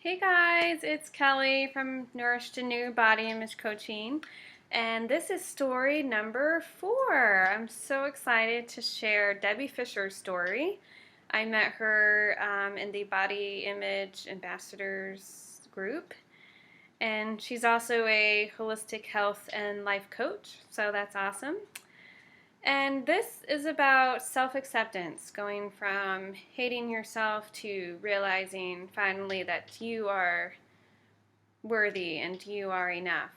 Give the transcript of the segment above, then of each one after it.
Hey guys, it's Kelly from Nourish to New Body Image Coaching, and this is story number 4. I'm so excited to share Debbie Fisher's story. I met her in the Body Image Ambassadors group, and she's also a holistic health and life coach, so that's awesome. And this is about self-acceptance, going from hating yourself to realizing finally that you are worthy and you are enough.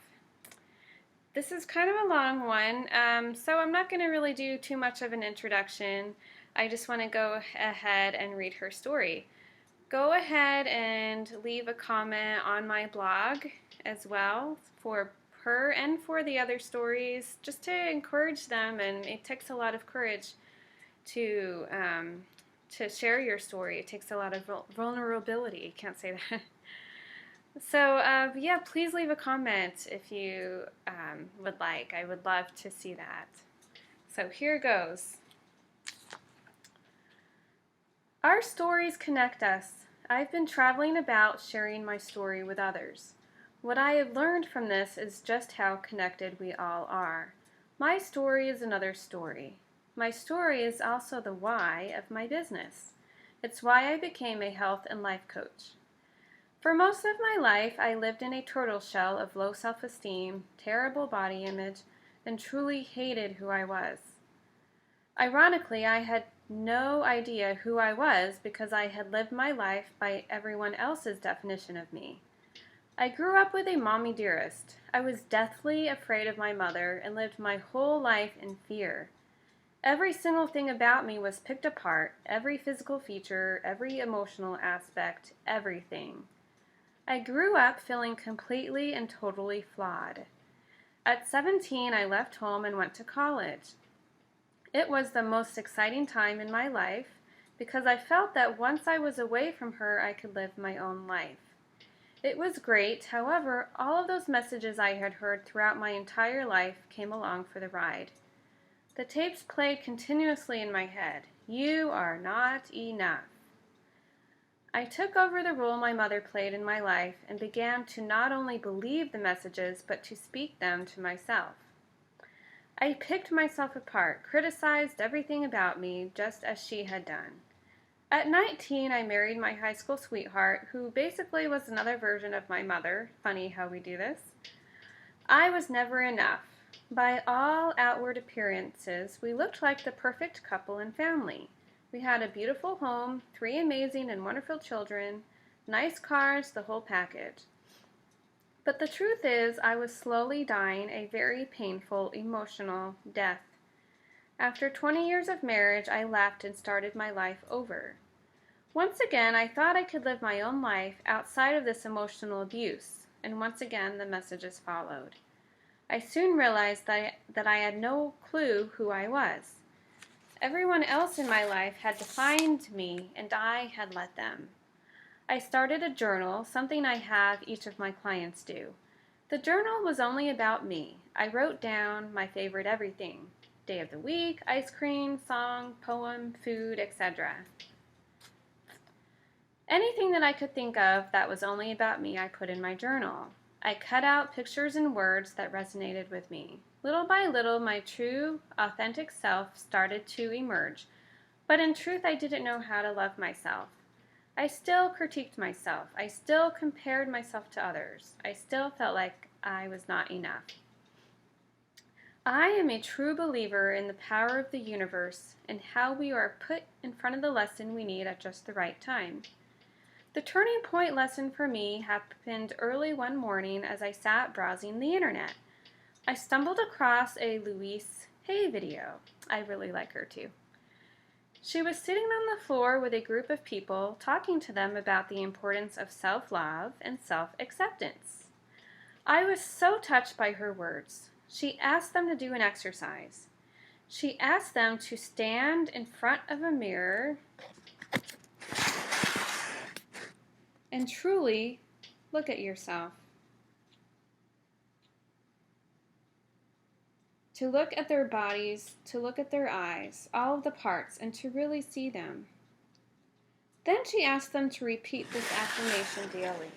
This is kind of a long one, so I'm not going to really do too much of an introduction. I just want to go ahead and read her story. Go ahead and leave a comment on my blog as well for her and for the other stories, just to encourage them. And it takes a lot of courage to share your story. It takes a lot of vulnerability. Can't say that. So yeah, please leave a comment if you would like. I would love to see that. So here goes. Our stories connect us. I've been traveling about sharing my story with others. What I have learned from this is just how connected we all are. My story is another story. My story is also the why of my business. It's why I became a health and life coach. For most of my life, I lived in a turtle shell of low self-esteem, terrible body image, and truly hated who I was. Ironically, I had no idea who I was because I had lived my life by everyone else's definition of me. I grew up with a mommy dearest. I was deathly afraid of my mother and lived my whole life in fear. Every single thing about me was picked apart, every physical feature, every emotional aspect, everything. I grew up feeling completely and totally flawed. At 17, I left home and went to college. It was the most exciting time in my life because I felt that once I was away from her, I could live my own life. It was great, however, all of those messages I had heard throughout my entire life came along for the ride. The tapes played continuously in my head. You are not enough. I took over the role my mother played in my life and began to not only believe the messages, but to speak them to myself. I picked myself apart, criticized everything about me, just as she had done. At 19, I married my high school sweetheart, who basically was another version of my mother. Funny how we do this. I was never enough. By all outward appearances, we looked like the perfect couple and family. We had a beautiful home, 3 amazing and wonderful children, nice cars, the whole package. But the truth is, I was slowly dying a very painful, emotional death. After 20 years of marriage, I left and started my life over. Once again, I thought I could live my own life outside of this emotional abuse, and once again the messages followed. I soon realized that I had no clue who I was. Everyone else in my life had defined me, and I had let them. I started a journal, something I have each of my clients do. The journal was only about me. I wrote down my favorite everything: day of the week, ice cream, song, poem, food, etc. Anything that I could think of that was only about me, I put in my journal. I cut out pictures and words that resonated with me. Little by little, my true, authentic self started to emerge, but in truth, I didn't know how to love myself. I still critiqued myself. I still compared myself to others. I still felt like I was not enough. I am a true believer in the power of the universe and how we are put in front of the lesson we need at just the right time. The turning point lesson for me happened early one morning as I sat browsing the internet. I stumbled across a Louise Hay video. I really like her too. She was sitting on the floor with a group of people, talking to them about the importance of self-love and self-acceptance. I was so touched by her words. She asked them to do an exercise. She asked them to stand in front of a mirror and truly look at yourself. To look at their bodies, to look at their eyes, all of the parts, and to really see them. Then she asked them to repeat this affirmation daily.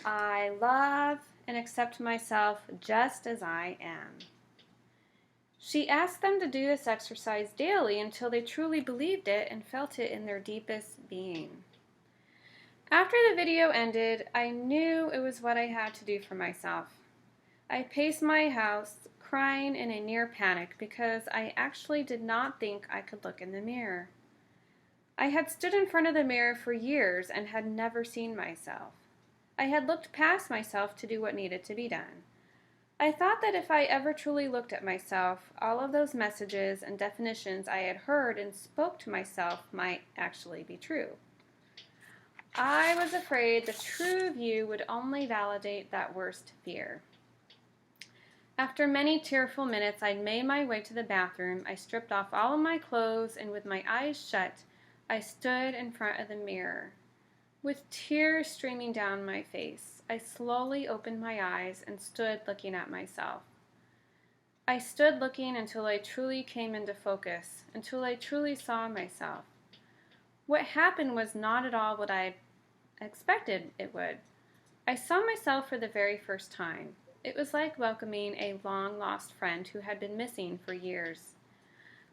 I love and accept myself just as I am. She asked them to do this exercise daily until they truly believed it and felt it in their deepest being. After the video ended, I knew it was what I had to do for myself. I paced my house, crying in a near panic because I actually did not think I could look in the mirror. I had stood in front of the mirror for years and had never seen myself. I had looked past myself to do what needed to be done. I thought that if I ever truly looked at myself, all of those messages and definitions I had heard and spoke to myself might actually be true. I was afraid the true view would only validate that worst fear. After many tearful minutes, I made my way to the bathroom. I stripped off all of my clothes, and with my eyes shut, I stood in front of the mirror. With tears streaming down my face, I slowly opened my eyes and stood looking at myself. I stood looking until I truly came into focus, until I truly saw myself. What happened was not at all what I expected it would. I saw myself for the very first time. It was like welcoming a long-lost friend who had been missing for years.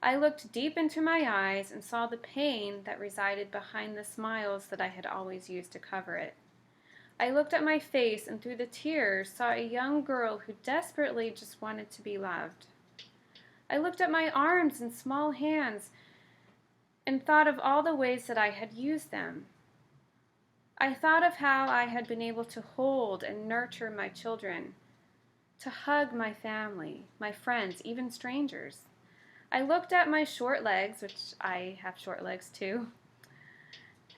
I looked deep into my eyes and saw the pain that resided behind the smiles that I had always used to cover it. I looked at my face and through the tears saw a young girl who desperately just wanted to be loved. I looked at my arms and small hands and thought of all the ways that I had used them. I thought of how I had been able to hold and nurture my children, to hug my family, my friends, even strangers. I looked at my short legs, which I have short legs too,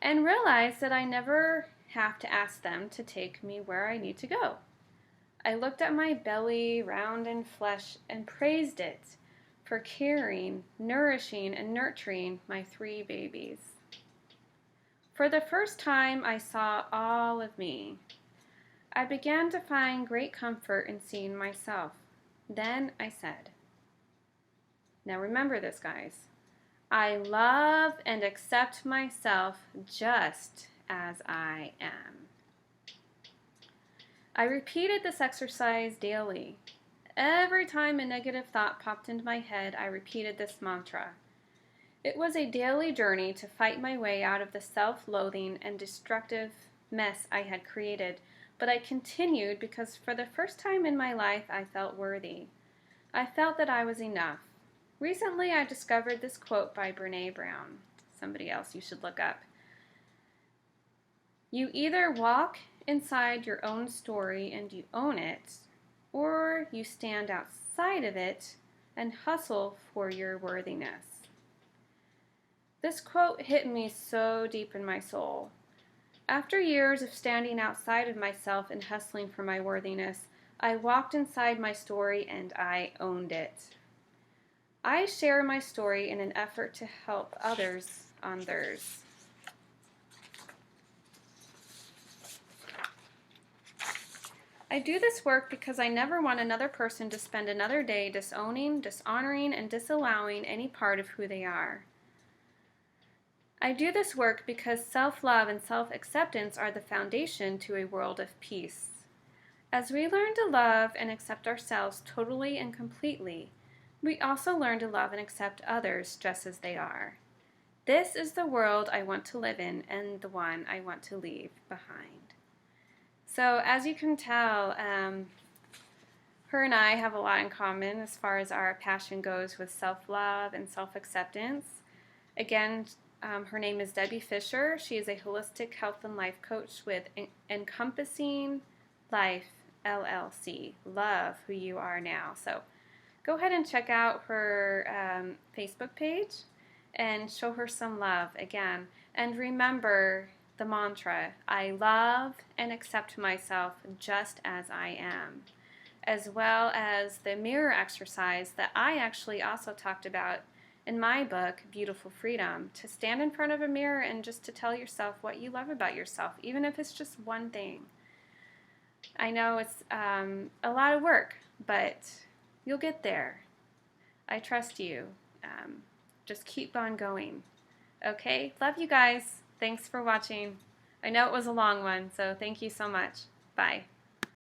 and realized that I never have to ask them to take me where I need to go. I looked at my belly, round and flesh, and praised it for caring, nourishing, and nurturing my 3 babies. For the first time, I saw all of me. I began to find great comfort in seeing myself. Then I said, now remember this, guys. I love and accept myself just as I am. I repeated this exercise daily. Every time a negative thought popped into my head, I repeated this mantra. It was a daily journey to fight my way out of the self-loathing and destructive mess I had created, but I continued because for the first time in my life, I felt worthy. I felt that I was enough. Recently, I discovered this quote by Brené Brown, somebody else you should look up. You either walk inside your own story and you own it, or you stand outside of it and hustle for your worthiness. This quote hit me so deep in my soul. After years of standing outside of myself and hustling for my worthiness, I walked inside my story and I owned it. I share my story in an effort to help others on theirs. I do this work because I never want another person to spend another day disowning, dishonoring, and disallowing any part of who they are. I do this work because self-love and self-acceptance are the foundation to a world of peace. As we learn to love and accept ourselves totally and completely, we also learn to love and accept others just as they are. This is the world I want to live in and the one I want to leave behind. So as you can tell, her and I have a lot in common as far as our passion goes with self-love and self-acceptance. Again, her name is Debbie Fisher. She is a holistic health and life coach with Encompassing Life LLC. Love who you are now. So go ahead and check out her Facebook page and show her some love again. And remember the mantra, I love and accept myself just as I am, as well as the mirror exercise that I actually also talked about in my book, Beautiful Freedom, to stand in front of a mirror and just to tell yourself what you love about yourself, even if it's just one thing. I know it's a lot of work, but you'll get there. I trust you. Just keep on going. Okay? Love you guys. Thanks for watching. I know it was a long one, so thank you so much. Bye.